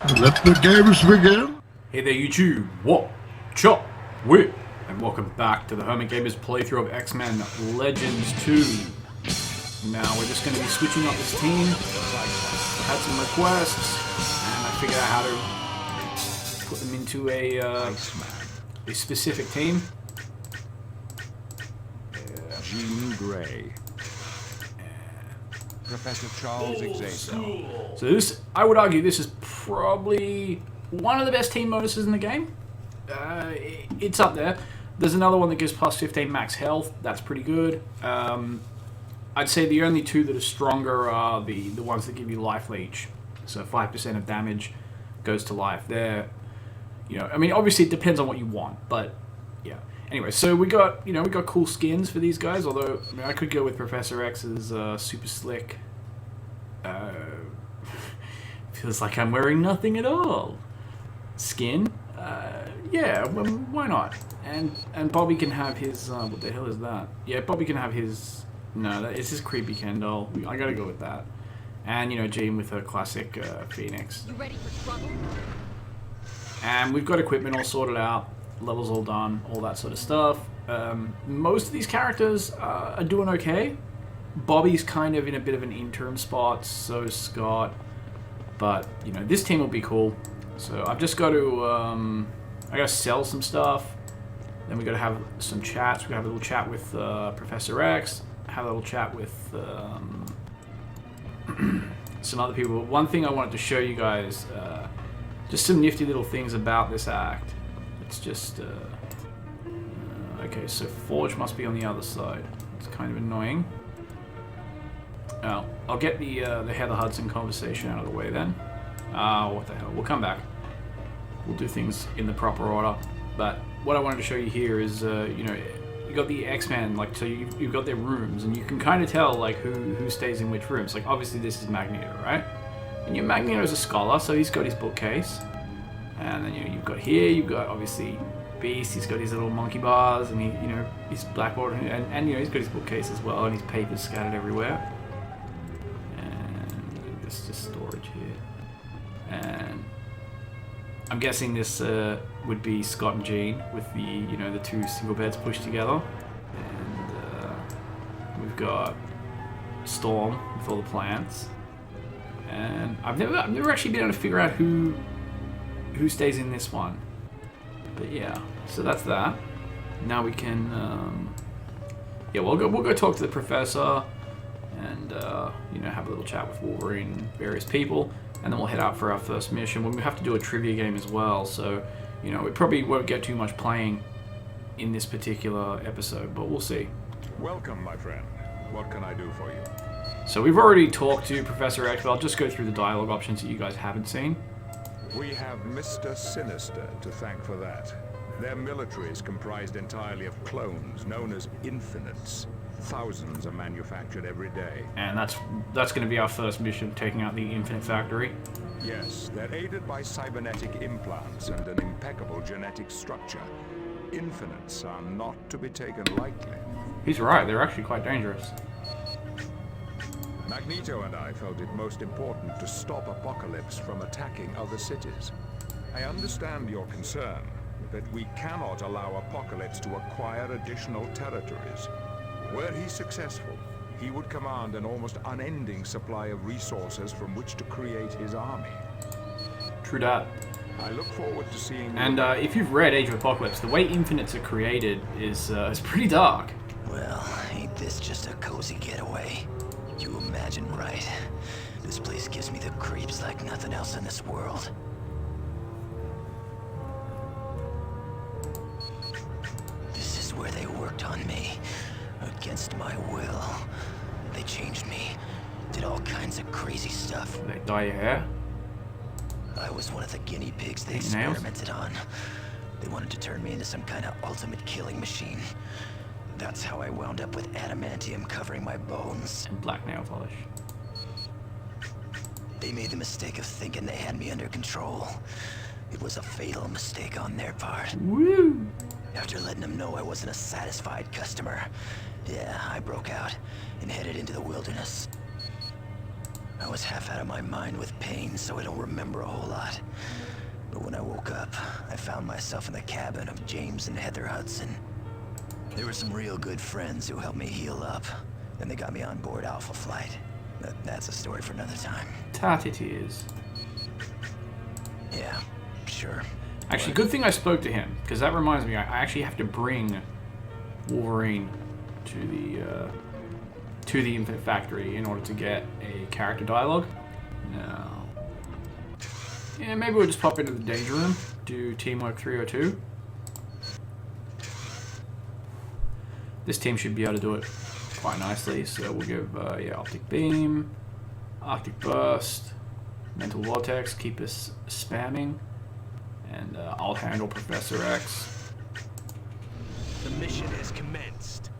Let the games begin. Hey there YouTube, what? Chop, whip, and welcome back to the Hermit Gamers playthrough of X-Men Legends 2. Now we're just going to be switching up this team. I had some requests, and I figured out how to put them into a specific team. Jean Grey. Professor Charles Xavier. So this, I would argue, this is probably one of the best team bonuses in the game. It's up there. There's another one that gives plus 15 max health. That's pretty good. I'd say the only two that are stronger are the ones that give you life leech. So 5% of damage goes to life. There, I mean, obviously it depends on what you want, but yeah. Anyway, so we got cool skins for these guys. Although I mean, I could go with Professor X's super slick. Feels like I'm wearing nothing at all. Skin. Yeah, well, why not? And Bobby can have his. What the hell is that? Yeah, Bobby can have his. No, it's his creepy Ken doll. I gotta go with that. And Jean with her classic Phoenix. You ready for trouble? And we've got equipment all sorted out. Levels all done, all that sort of stuff. Most of these characters are doing okay. Bobby's kind of in a bit of an interim spot, so is Scott. But, this team will be cool. So I've just got to, I gotta sell some stuff. Then we gotta have some chats. We gotta have a little chat with Professor X. Have a little chat with some other people. One thing I wanted to show you guys, just some nifty little things about this act. It's just, okay, so Forge must be on the other side. It's kind of annoying. Oh, I'll get the Heather Hudson conversation out of the way then. What the hell, we'll come back. We'll do things in the proper order. But what I wanted to show you here is, you got the X-Men, like, so you've got their rooms, and you can kind of tell, like, who stays in which rooms. Like, obviously this is Magneto, right? And Magneto's a scholar, so he's got his bookcase. And then you've got here, you've got obviously Beast. He's got his little monkey bars, and his blackboard, and he's got his bookcase as well, and his papers scattered everywhere. And there's just storage here. And I'm guessing this would be Scott and Jean with the two single beds pushed together. And we've got Storm with all the plants. And I've never actually been able to figure out who stays in this one. But yeah, so that's that. Now we can we'll go talk to the professor and have a little chat with Wolverine and various people, and then we'll head out for our first mission. We have to do a trivia game as well, so we probably won't get too much playing in this particular episode, but we'll see. Welcome, my friend. What can I do for you? So we've already talked to Professor X, but I'll just go through the dialogue options that you guys haven't seen. We have Mr. Sinister to thank for that. Their military is comprised entirely of clones known as Infinites. Thousands are manufactured every day. And that's going to be our first mission, taking out the Infinite Factory. Yes, they're aided by cybernetic implants and an impeccable genetic structure. Infinites are not to be taken lightly. He's right, they're actually quite dangerous. Magneto and I felt it most important to stop Apocalypse from attacking other cities. I understand your concern, that we cannot allow Apocalypse to acquire additional territories. Were he successful, he would command an almost unending supply of resources from which to create his army. True that. I look forward to seeing... And if you've read Age of Apocalypse, the way Infinites are created is pretty dark. Well, ain't this just a cozy getaway? You imagine right. This place gives me the creeps like nothing else in this world. This is where they worked on me. Against my will. They changed me. Did all kinds of crazy stuff. They dye your hair. I was one of the guinea pigs they Nails? experimented on. They wanted to turn me into some kind of ultimate killing machine. That's how I wound up with adamantium covering my bones. And black nail polish. They made the mistake of thinking they had me under control. It was a fatal mistake on their part. Woo! After letting them know I wasn't a satisfied customer, yeah, I broke out and headed into the wilderness. I was half out of my mind with pain, so I don't remember a whole lot. But when I woke up, I found myself in the cabin of James and Heather Hudson. They were some real good friends who helped me heal up. Then they got me on board Alpha Flight. That's a story for another time. Tat it is. Yeah, sure. Actually, good thing I spoke to him, because that reminds me, I actually have to bring Wolverine to the Infinite Factory in order to get a character dialogue. No. Yeah, maybe we'll just pop into the Danger Room, do Teamwork 302. This team should be able to do it quite nicely, so we'll give, yeah, Optic Beam, Arctic Burst, Mental Vortex, keep us spamming, and I'll handle Professor X. The mission has commenced.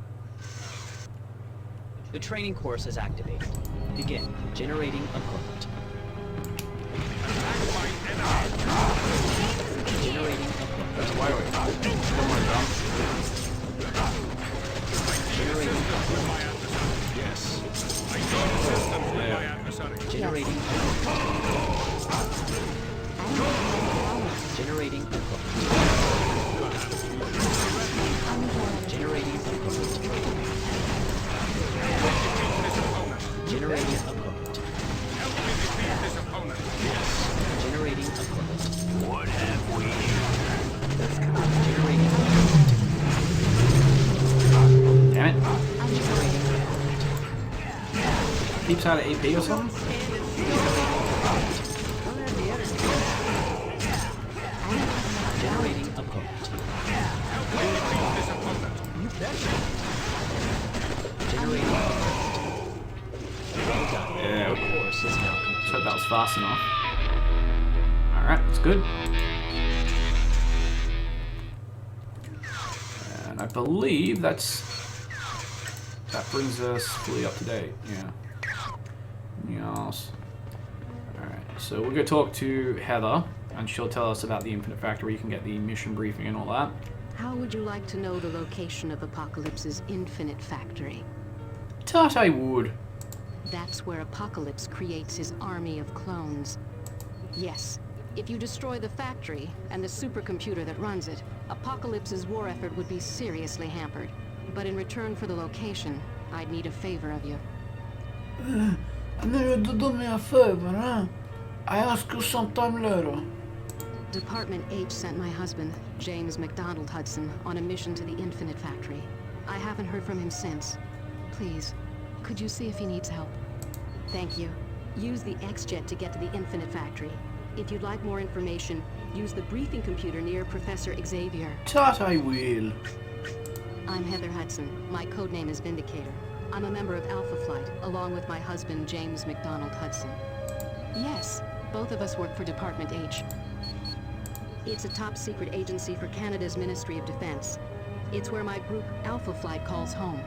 The training course is activated. Begin generating equipment. Generating equipment. That's why we don't want to dump. Generating equipment. Yes. I know systems with my Yeah. adversary. Generating equipment. Generating equipment. Generating equipment. Generating equipment. Help me defeat this opponent. Generating equipment. What have we Generating Damn it. generating Keeps out of AP or something? generating equipment. Help me defeat this opponent. Generating equipment. Well done. Yeah, The course is now complete. so that was fast enough. Alright, that's good. And I believe that brings us fully up to date. Yeah. Yes. Alright, so we're going to talk to Heather, and she'll tell us about the Infinite Factory. You can get the mission briefing and all that. How would you like to know the location of Apocalypse's Infinite Factory? Tut, I would. That's where Apocalypse creates his army of clones. Yes, if you destroy the factory and the supercomputer that runs it, Apocalypse's war effort would be seriously hampered. But in return for the location, I'd need a favor of you. Nu do me a favor, huh? I ask you sometime later. Department H sent my husband, James McDonald Hudson, on a mission to the Infinite Factory. I haven't heard from him since. Please, could you see if he needs help? Thank you. Use the X-Jet to get to the Infinite Factory. If you'd like more information, use the briefing computer near Professor Xavier. Tut, I will. I'm Heather Hudson. My codename is Vindicator. I'm a member of Alpha Flight, along with my husband, James McDonald Hudson. Yes, both of us work for Department H. It's a top-secret agency for Canada's Ministry of Defense. It's where my group, Alpha Flight, calls home.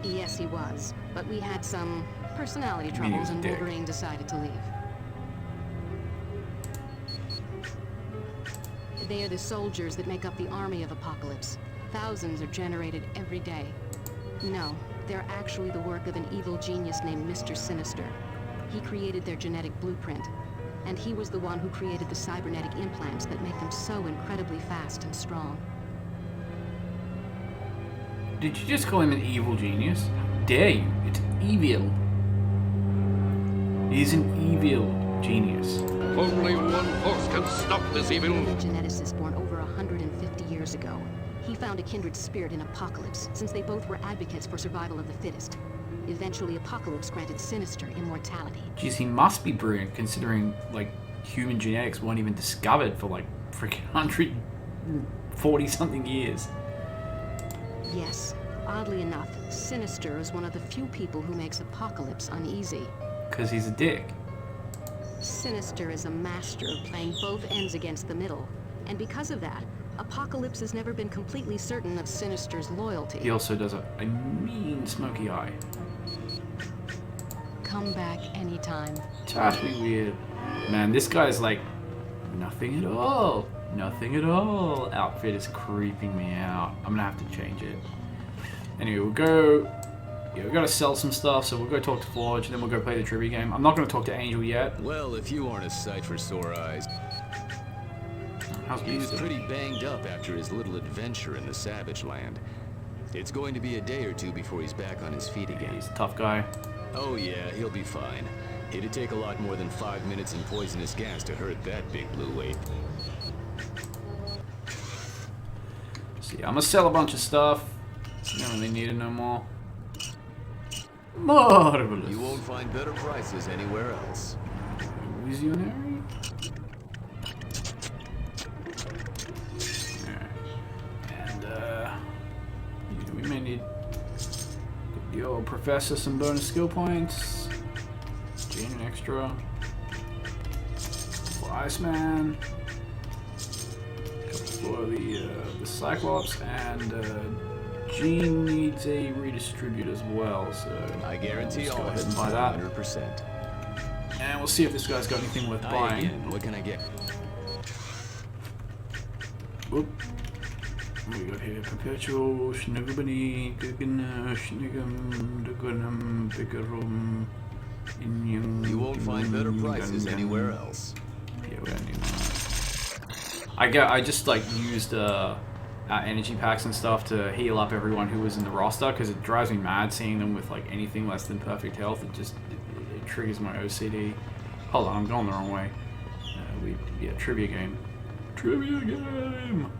Yes, he was, but we had some personality troubles and dick. Wolverine decided to leave. They are the soldiers that make up the army of Apocalypse. Thousands are generated every day. No, they're actually the work of an evil genius named Mr. Sinister. He created their genetic blueprint, and he was the one who created the cybernetic implants that make them so incredibly fast and strong. Did you just call him an evil genius? How dare you? It's evil. He's an evil genius. Only one force can stop this evil. A geneticist born over 150 years ago. He found a kindred spirit in Apocalypse, since they both were advocates for survival of the fittest. Eventually, Apocalypse granted Sinister immortality. Jeez, he must be brilliant, considering, like, human genetics weren't even discovered for, like, freaking 140-something years. Yes, oddly enough, Sinister is one of the few people who makes Apocalypse uneasy. Because he's a dick. Sinister is a master of playing both ends against the middle, and because of that, Apocalypse has never been completely certain of Sinister's loyalty. He also does a mean smoky eye. Come back anytime. Totally weird. Man, this guy's like, nothing at all. Nothing at all. Outfit is creeping me out. I'm gonna have to change it. Anyway, we'll go Yeah, we gotta sell some stuff, so we'll go talk to Forge, and then we'll go play the trivia game. I'm not gonna talk to Angel yet. Well, if you aren't a sight for sore eyes. How's He was Beast pretty banged up after his little adventure in the Savage Land. It's going to be a day or two before he's back on his feet Yeah, again. he's a tough guy. Oh yeah, he'll be fine. It'd take a lot more than 5 minutes in poisonous gas to hurt that big blue ape. So yeah, I'm gonna sell a bunch of stuff. Don't really need it no more. Marvelous. You won't find better prices anywhere else. Visionary? And, we may need the old Professor some bonus skill points. Gain an extra. For Iceman. For the Cyclops, and Gene needs a redistribute as well, so I guarantee let's go all ahead of and it, buy that. 100%. And we'll see if this guy's got anything worth Hi buying. again. What can I get? Whoop. What we got here? Perpetual, Schnugubani, Gugana, Schnugum, Dugunum, Bigarum, Inyum. You won't find better prices anywhere else. Yeah, we don't need that. I just like used energy packs and stuff to heal up everyone who was in the roster, because it drives me mad seeing them with like anything less than perfect health. It just it triggers my OCD. Hold on, I'm going the wrong way. Trivia game. Trivia game.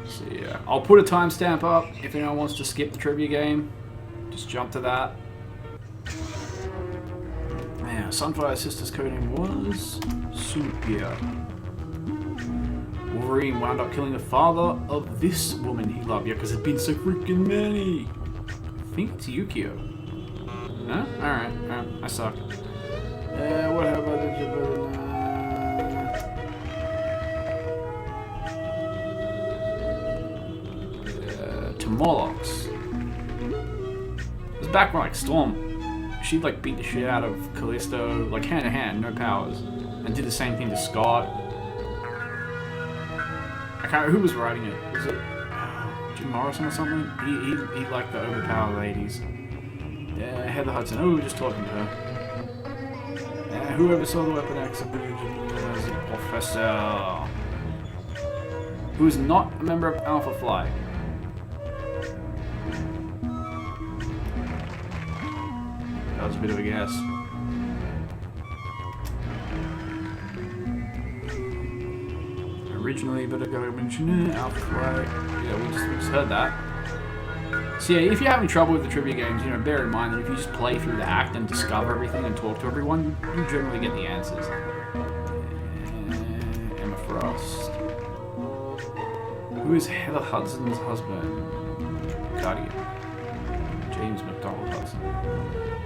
So yeah, I'll put a timestamp up if anyone wants to skip the trivia game. Just jump to that. Yeah, Sunfire Sister's codename was Supia. Wolverine wound up killing the father of this woman he loved. Yeah, because there's been so freaking many. I think it's Yukio. No? Alright, I suck. What have I done? To Molochs. It was back when, like, Storm, she'd, like, beat the shit out of Callisto, like, hand to hand, no powers. And did the same thing to Scott. I can't remember who was writing it. Was it Jim Morrison or something? He liked the overpowered ladies. Yeah, Heather Hudson. Oh, we were just talking to her. Yeah, whoever saw the Weapon X was a professor who is not a member of Alpha Flight. That was a bit of a guess. Originally, but I gotta mention it. Alpha Flight. Yeah, we just heard that. So yeah, if you're having trouble with the trivia games, you know, bear in mind that if you just play through the act and discover everything and talk to everyone, you generally get the answers. Emma Frost. Who is Heather Hudson's husband? Guardian. James McDonald Hudson.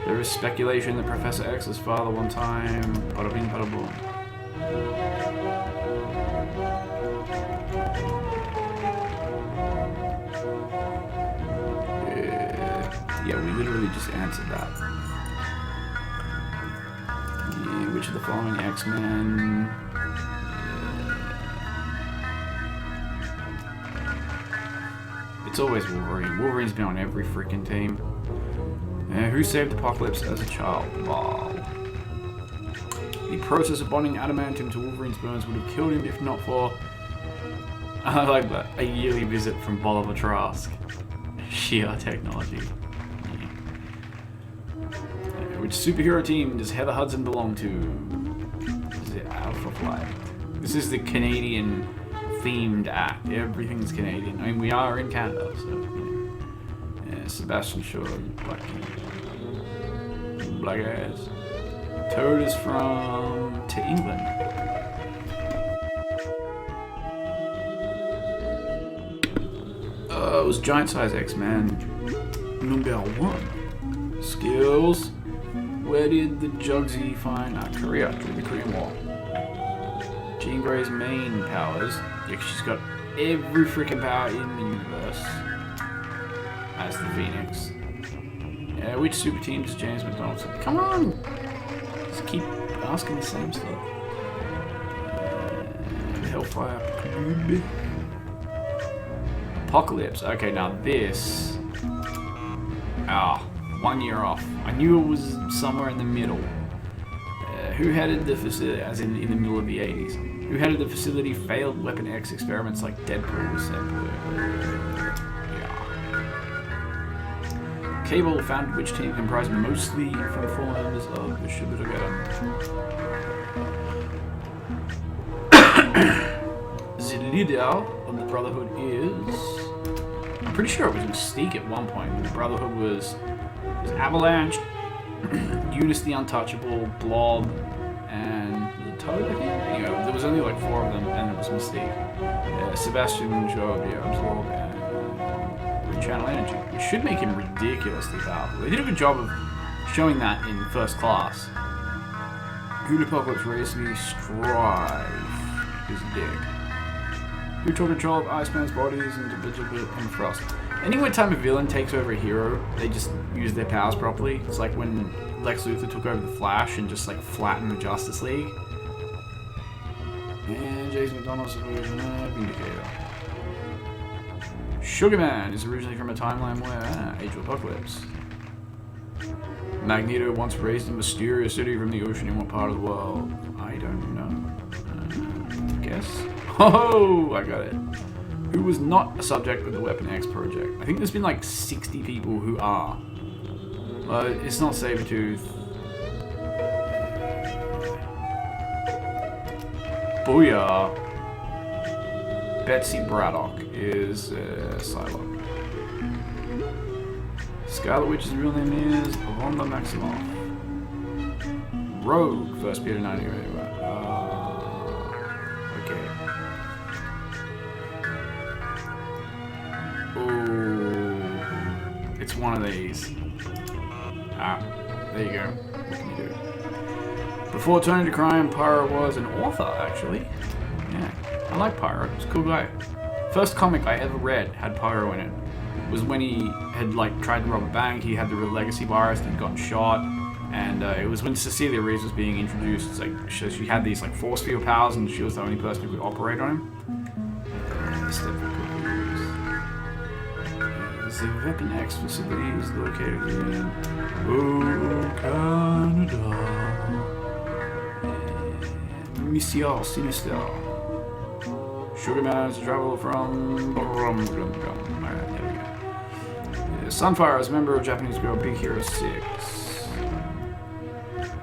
There is speculation that Professor X's father one time. Bada bing, bada boom. Yeah, we literally just answered that. Yeah, which of the following X-Men? It's always Wolverine. Wolverine's been on every freaking team. Who saved Apocalypse as a child? Wow. The process of bonding adamantium to Wolverine's bones would have killed him if not for, I like that, a yearly visit from Bolivar Trask. Sheer technology. Which superhero team does Heather Hudson belong to? Is it Alpha Flight? This is the Canadian themed act. Everything's Canadian. I mean, we are in Canada, so, you know. Yeah, Sebastian Shaw, black ass. Toad is from to England. It was Giant Size X-Man number 1. Skills. Where did the Jugsy find Korea during the Korean War? Jean Grey's main powers. Yeah, she's got every freaking power in the universe. As the Phoenix. Yeah, which super team does James McDonald say? Come on! Just keep asking the same stuff. Hellfire. Apocalypse. Okay, now this Ah, 1 year off. I knew it was somewhere in the middle. Who headed the facility, as in the middle of the 80s? Who headed the facility failed Weapon X experiments like Deadpool was said. Yeah. Cable found which team comprised mostly from former members of the Shibudagata. The leader of the Brotherhood is... I'm pretty sure it was Mystique at one point. The Brotherhood was Avalanche, Eunice the Untouchable, Blob, and Toad, I think? Anyway, there was only like 4 of them, and it was Mystique. Sebastian Job, Absorb, and Rechannel Energy. It should make him ridiculously powerful. They did a good job of showing that in First Class. Who the Apocalypse Racing Strive is dick. Who took control of Iceman's bodies and Digital and Frost. Any time a villain takes over a hero, they just use their powers properly. It's like when Lex Luthor took over the Flash and just like flattened the Justice League. And James McDonald's version of Vindicator. Sugarman is originally from a timeline where Age of Apocalypse. Magneto once raised a mysterious city from the ocean in what part of the world? I don't know. Guess? Oh, I got it. Who was not a subject of the Weapon X project? I think there's been like 60 people who are. It's not Sabretooth. Booyah. Betsy Braddock is Psylocke. Scarlet Witch's real name is Wanda Maximoff. Rogue, First Peter 90. Okay. Ooh, it's one of these. Ah, there you go. What can you do? Before turning to crime, Pyro was an author, actually. Yeah, I like Pyro. He's a cool guy. First comic I ever read had Pyro in it. Was when he had like tried to rob a bank. He had the real legacy virus and he'd gotten shot. And it was when Cecilia Reeves was being introduced. It's like she had these like force field powers, and she was the only person who could operate on him. The Weapon X facility is located in Canada. Mission Sinister. Sugarman is to travel from... Alright, there we go. Sunfire is a member of Japanese girl Big Hero 6.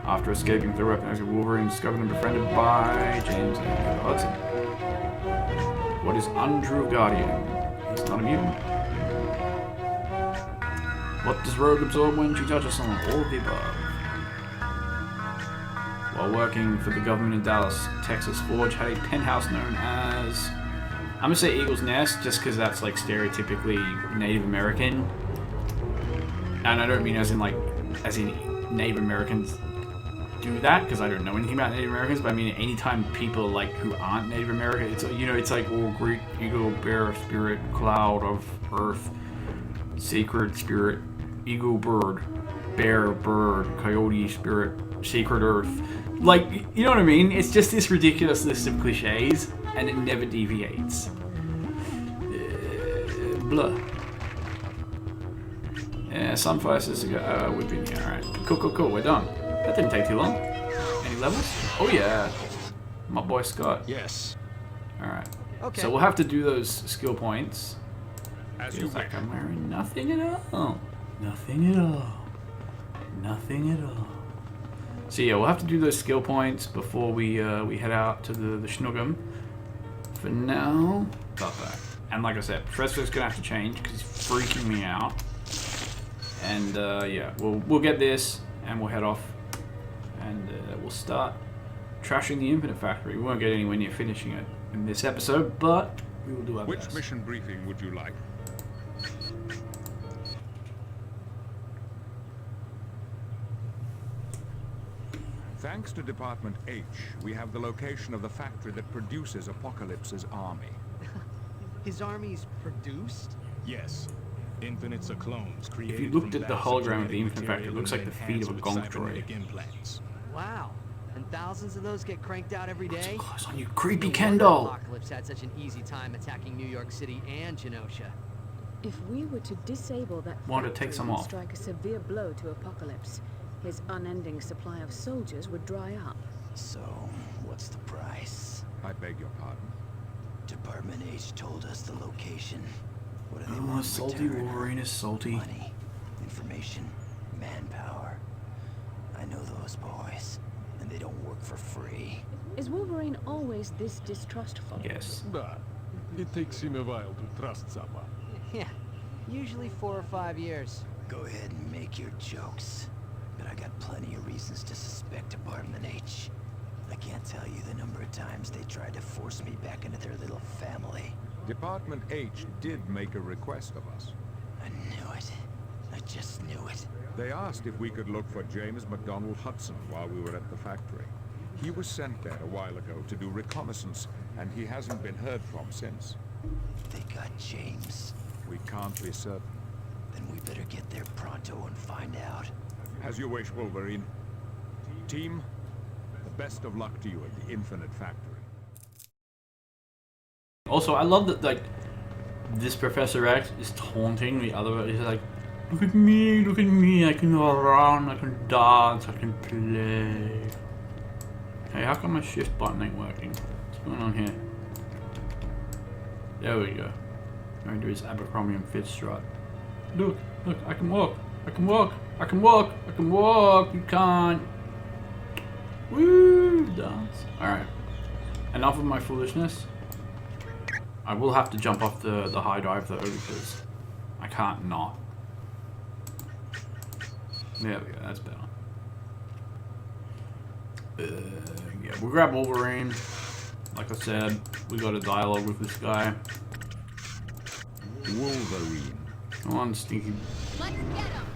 After escaping the Weapon X, Wolverine is discovered and befriended by James and Hudson. What is untrue Guardian? He's not a mutant. What does Rogue absorb when she touches someone? All of the above. While working for the government in Dallas, Texas, Forge had a penthouse known as... I'm gonna say Eagle's Nest, just because that's like stereotypically Native American. And I don't mean as in Native Americans do that, because I don't know anything about Native Americans, but I mean anytime people like who aren't Native American, it's, you know, it's like all Greek, eagle, bear, spirit, cloud of earth, sacred spirit, eagle, bird, bear, bird, coyote, spirit, sacred earth. Like, you know what I mean? It's just this ridiculous list of cliches, and it never deviates. Blah. Yeah, Sunfire says to go, we've been here, alright. Cool, we're done. That didn't take too long. Any levels? Oh yeah. My boy Scott. Yes. Alright. Okay. So we'll have to do those skill points. As you Feels like wish. I'm wearing nothing at all. Nothing at all. Nothing at all. So yeah, we'll have to do those skill points before we head out to the Schnuggum. For now, got that. And like I said, Professor's gonna have to change because he's freaking me out. And yeah, we'll get this and we'll head off, and we'll start trashing the Infinite Factory. We won't get anywhere near finishing it in this episode, but we will do our best. Which mission briefing would you like? Thanks to Department H, we have the location of the factory that produces Apocalypse's army. His army's produced? Yes. Infinites are clones created. If you looked from at the vast hologram of genetic the Infinite Factory, it material looks like the and feet of a enhanced gonk with droid. cybernetic implants. Wow. And thousands of those get cranked out every day? Close on you, creepy No Ken wonder doll. Apocalypse had such an easy time attacking New York City and Genosha. If we were to disable that Want to take factory some and off. strike a severe blow to Apocalypse, his unending supply of soldiers would dry up. So, what's the price? I beg your pardon. Department H told us the location. What do they want in salty return? Wolverine is salty. Money, information, manpower. I know those boys, and they don't work for free. Is Wolverine always this distrustful? Yes. But it takes him a while to trust someone. Yeah, usually 4 or 5 years. Go ahead and make your jokes, but I got plenty of reasons to suspect Department H. I can't tell you the number of times they tried to force me back into their little family. Department H did make a request of us. I knew it. I just knew it. They asked if we could look for James McDonald Hudson while we were at the factory. He was sent there a while ago to do reconnaissance, and he hasn't been heard from since. They got James. We can't be certain. Then we better get there pronto and find out. As you wish, Wolverine. Team, the best of luck to you at the Infinite Factory. Also, I love that, like, this Professor X is taunting the other. He's like, look at me, I can run, I can dance, I can play. Hey, how come my shift button ain't working? What's going on here? There we go. I'm going to do his Abercrombie and Fitz strut. Look, I can walk, I can walk, I can walk, I can walk, you can't. Woo, dance. Alright, enough of my foolishness. I will have to jump off the high dive though, because I can't not. There we go, that's better. Yeah, we'll grab Wolverine. Like I said, we got a dialogue with this guy. Wolverine. Come on, Stinky. Let's get him!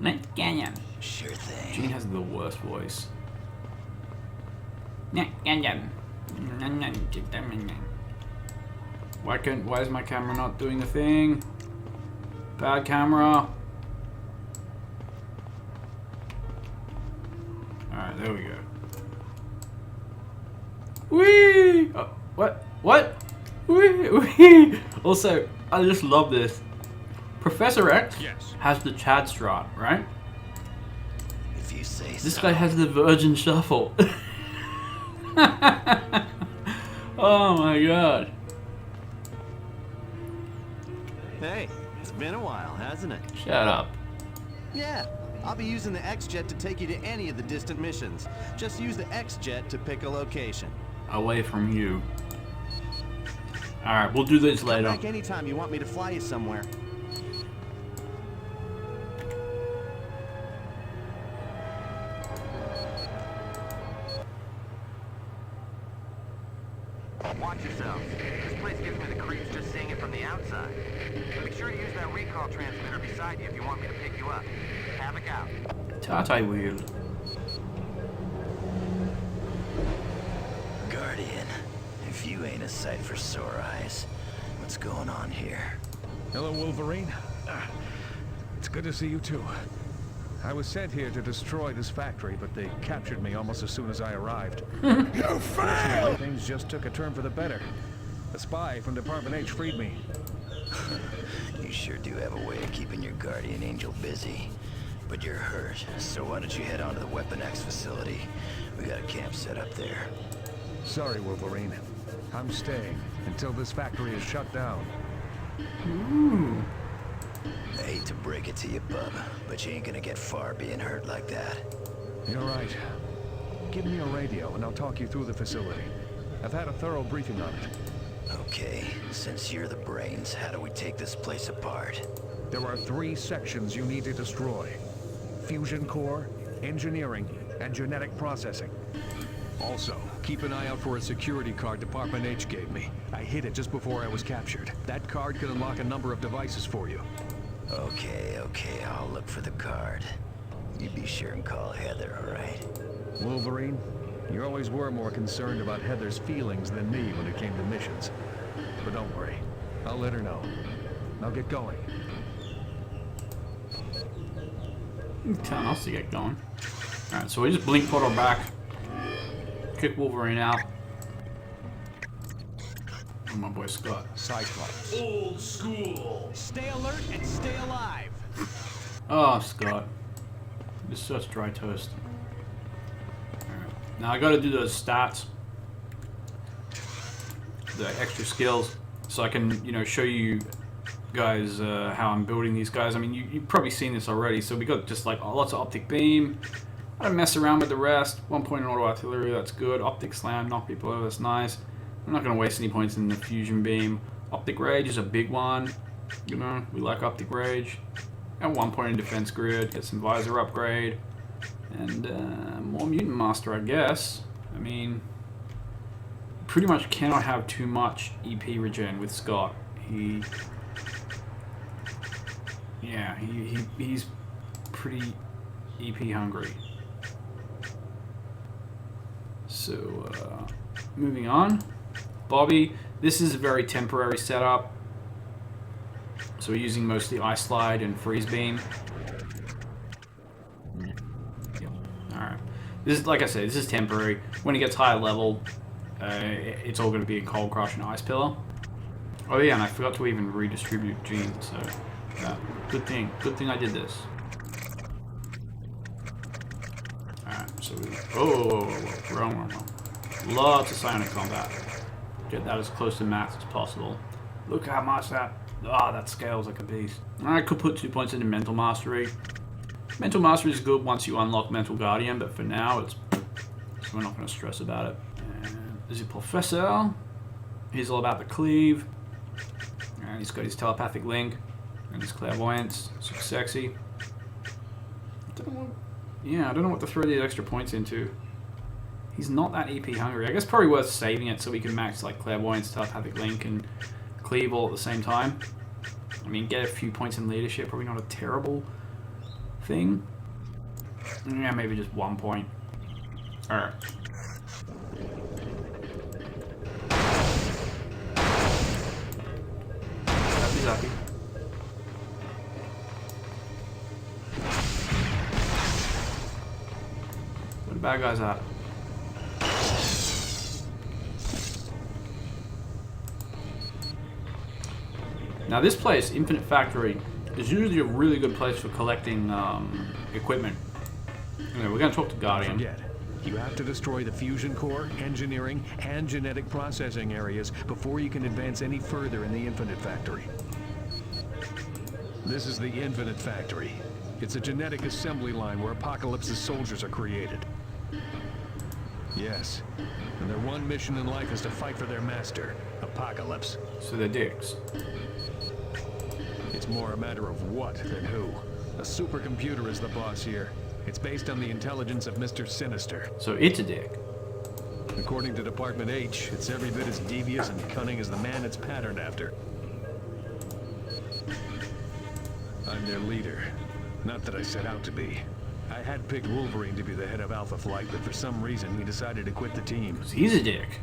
Let's get him. Sure thing. Gene has the worst voice. Let's get him. Why is my camera not doing the thing? Bad camera. Alright, there we go. Whee! Oh, what? What? Whee! Whee! Also, I just love this. Professor X has the Chad strut, right? If you say so. This guy has the Virgin Shuffle. Oh my god. Hey, it's been a while, hasn't it? Shut up. Yeah, I'll be using the X-Jet to take you to any of the distant missions. Just use the X-Jet to pick a location. Away from you. Alright, we'll do this later. Come back anytime you want me to fly you somewhere. Watch yourself. This place gives me the creeps just seeing it from the outside. Be sure to use that recall transmitter beside you if you want me to pick you up. Havoc out. Tata wheel. Guardian, if you ain't a sight for sore eyes, what's going on here? Hello, Wolverine. It's good to see you too. I was sent here to destroy this factory, but they captured me almost as soon as I arrived. Fortunately, things just took a turn for the better. A spy from Department H freed me. You sure do have a way of keeping your guardian angel busy. But you're hurt, so why don't you head on to the Weapon X facility? We got a camp set up there. Sorry, Wolverine. I'm staying until this factory is shut down. Ooh. I hate to break it to you, bub, but you ain't gonna get far being hurt like that. You're right. Give me a radio and I'll talk you through the facility. I've had a thorough briefing on it. Okay, since you're the brains, how do we take this place apart? There are 3 sections you need to destroy. Fusion core, engineering, and genetic processing. Also, keep an eye out for a security card Department H gave me. I hid it just before I was captured. That card can unlock a number of devices for you. Okay, I'll look for the card. You be sure and call Heather, alright? Wolverine, you always were more concerned about Heather's feelings than me when it came to missions. But don't worry, I'll let her know. Now get going. Telling us to get going. Alright, so we just blink portal back. Kick Wolverine out. my boy Scott. Cyclops. Old school. Stay alert and stay alive. Oh, Scott. You're such dry toast. Alright. Now I gotta do those stats. The extra skills. So I can, you know, show you guys how I'm building these guys. I mean, you've probably seen this already. So we got just like lots of optic beam. I don't mess around with the rest. 1 point in auto artillery, that's good. Optic slam, knock people over, that's nice. I'm not going to waste any points in the fusion beam. Optic rage is a big one. You know, we like optic rage. And 1 point in defense grid, get some visor upgrade. And more mutant master, I guess. I mean, pretty much cannot have too much EP regen with Scott. He's pretty EP hungry. So, moving on. Bobby, this is a very temporary setup. So we're using mostly Ice Slide and Freeze Beam. Yep. Alright. This is, like I said, this is temporary. When it gets higher level, it's all going to be a Cold Crush and Ice Pillar. Oh yeah, and I forgot to even redistribute genes, so good thing I did this. Alright, so wrong. Lots of psionic combat. Get that as close to max as possible. Look how much that scales like a beast. I could put 2 points into Mental Mastery. Mental Mastery is good once you unlock Mental Guardian, but for now we're not going to stress about it. And there's your Professor. He's all about the cleave. And he's got his telepathic link and his clairvoyance. Super sexy. I don't know what to throw these extra points into. He's not that EP hungry. I guess probably worth saving it so we can max like clairvoyance, telepathic link, and cleave all at the same time. I mean, get a few points in leadership, probably not a terrible thing. Yeah, maybe just 1 point. Alright. Zappy. Where the bad guys at? Now this place, Infinite Factory, is usually a really good place for collecting equipment. Anyway, we're going to talk to Guardian. Forget. You have to destroy the fusion core, engineering, and genetic processing areas before you can advance any further in the Infinite Factory. This is the Infinite Factory. It's a genetic assembly line where Apocalypse's soldiers are created. Yes, and their one mission in life is to fight for their master, Apocalypse. So they're dicks. It's more a matter of what than who. A supercomputer is the boss here. It's based on the intelligence of Mr. Sinister. So it's a dick. According to Department H, it's every bit as devious and cunning as the man it's patterned after. I'm their leader. Not that I set out to be. I had picked Wolverine to be the head of Alpha Flight, but for some reason he decided to quit the team. He's a dick.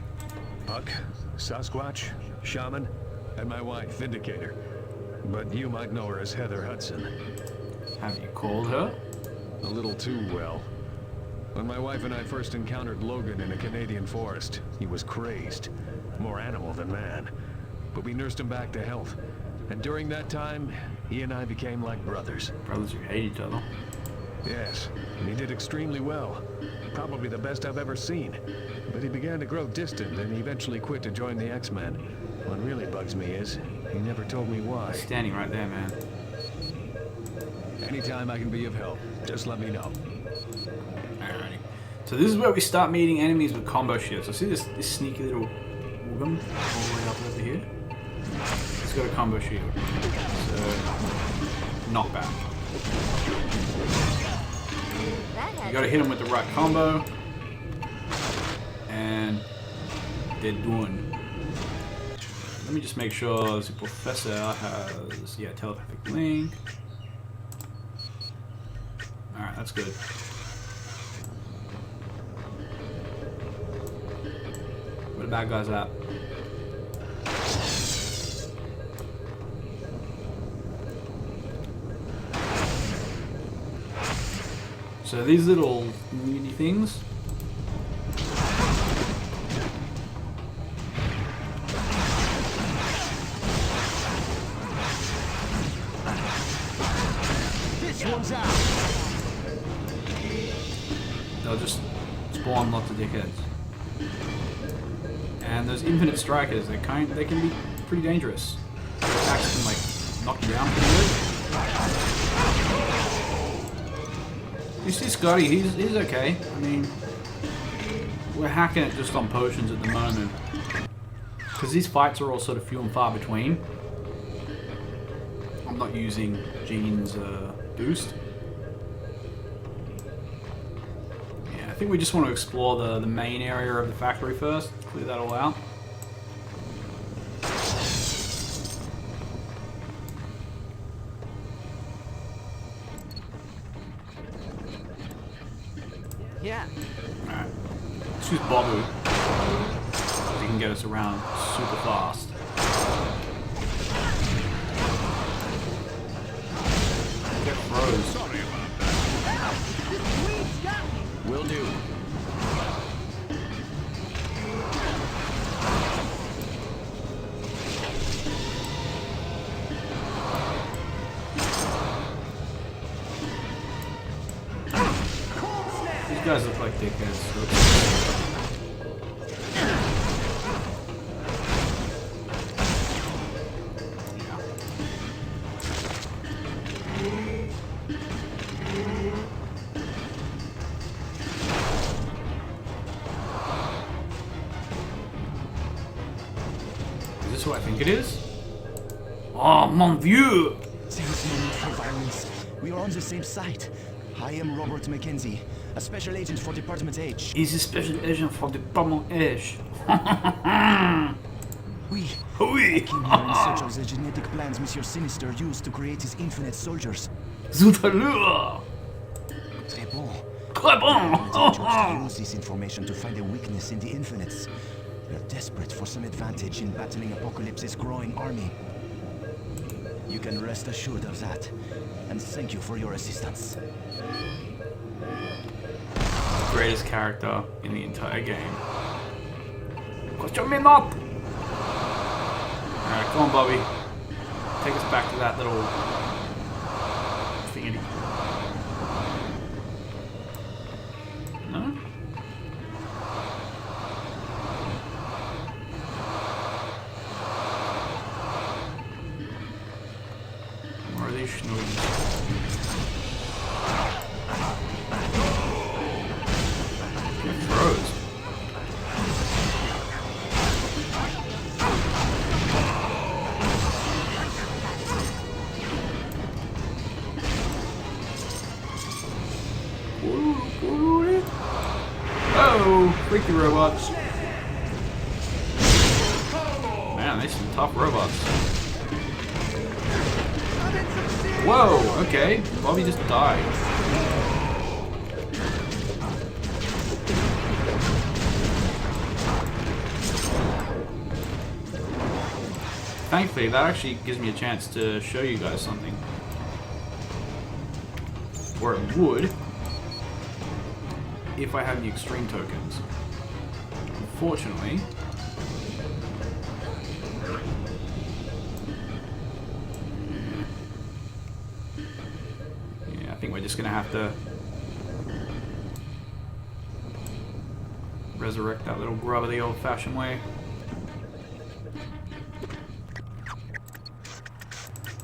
Puck, Sasquatch, Shaman, and my wife, Vindicator. But you might know her as Heather Hudson. Have you called her? A little too well. When my wife and I first encountered Logan in a Canadian forest, he was crazed. More animal than man. But we nursed him back to health. And during that time, he and I became like brothers. Brothers who hate each other. Yes, and he did extremely well. Probably the best I've ever seen. But he began to grow distant and eventually quit to join the X-Men. What really bugs me is, he never told me why. Standing right there, man. Anytime I can be of help, just let me know. Alrighty. So this is where we start meeting enemies with combo shields. So see this sneaky little woman all the way up over here? He's got a combo shield. So, knockback. You gotta hit him with the right combo. And they're done. Let me just make sure the Professor has, telepathic link. Alright, that's good. Where the bad guys at? So these little mini things. spawn lots of dickheads. And those infinite strikers, they can be pretty dangerous. Attacks can like knock you down pretty good. You see Scotty, he's okay. I mean, we're hacking it just on potions at the moment. Because these fights are all sort of few and far between. I'm not using Gene's boost. Yeah, I think we just want to explore the main area of the factory first. Clear that all out. Yeah. Alright. Let's use Babu. He can get us around super fast. Get froze. Sorry about that. Will do. These guys look like dickheads. So is this what I think it is? Oh, mon vieux! There's no need for violence. We are on the same site. I am Robert Mackenzie, a special agent for Department H. He's a special agent for Department H. Oui. Oui. I came here in search of the genetic plans Monsieur Sinister used to create his infinite soldiers. Zut alors! Très bon. Très bon! To use this information to find a weakness in the infinites. They're desperate for some advantage in battling Apocalypse's growing army. You can rest assured of that. And thank you for your assistance. Greatest character in the entire game. Question me not! Alright, come on, Bobby. Take us back to that little thingy. No? More of these schnoodies. It froze. Oh, freaky robots. Man, these are some tough robots. Whoa, okay. Bobby just died. Thankfully, that actually gives me a chance to show you guys something. Or it would, if I had the extreme tokens. Unfortunately, yeah, I think we're just gonna have to resurrect that little grubber the old-fashioned way.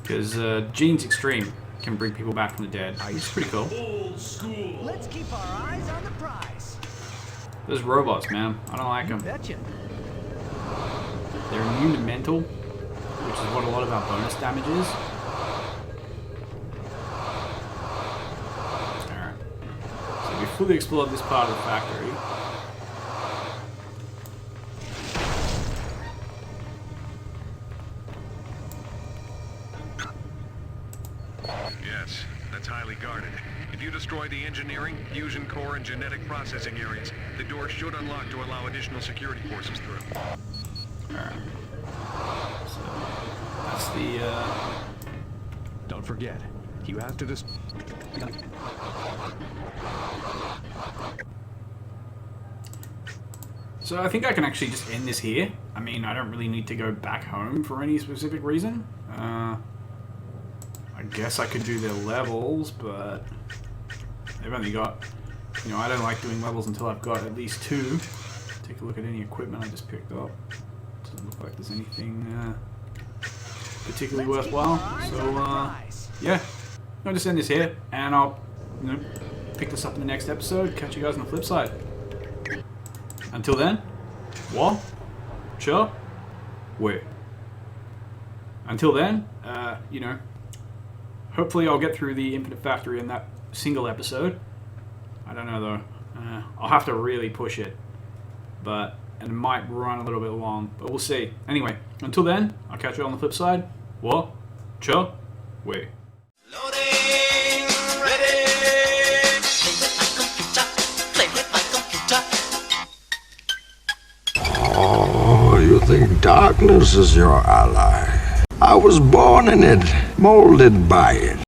Because Gene's Extreme can bring people back from the dead. It's pretty cool. Old school. Let's keep our eyes on the prize. Those robots, man. I don't like them. Betcha. They're immune to mental, which is what a lot of our bonus damage is. Alright. So we fully explored this part of the factory. Yes, that's highly guarded. If you destroy the engineering, fusion core, and genetic processing areas, the door should unlock to allow additional security forces through. Alright. So, that's the, Don't forget, you have to So I think I can actually just end this here. I mean, I don't really need to go back home for any specific reason. I guess I could do their levels, but they've only got you know, I don't like doing levels until I've got at least 2. Take a look at any equipment I just picked up. Doesn't look like there's anything particularly worthwhile. So, yeah. I'll just end this here, and I'll, you know, pick this up in the next episode. Catch you guys on the flip side. Until then, wait. Until then, you know, hopefully I'll get through the Infinite Factory in that single episode. I don't know though. I'll have to really push it, and it might run a little bit long, but we'll see. Anyway, until then, I'll catch you on the flip side. Wait. Oh, you think darkness is your ally? I was born in it, molded by it.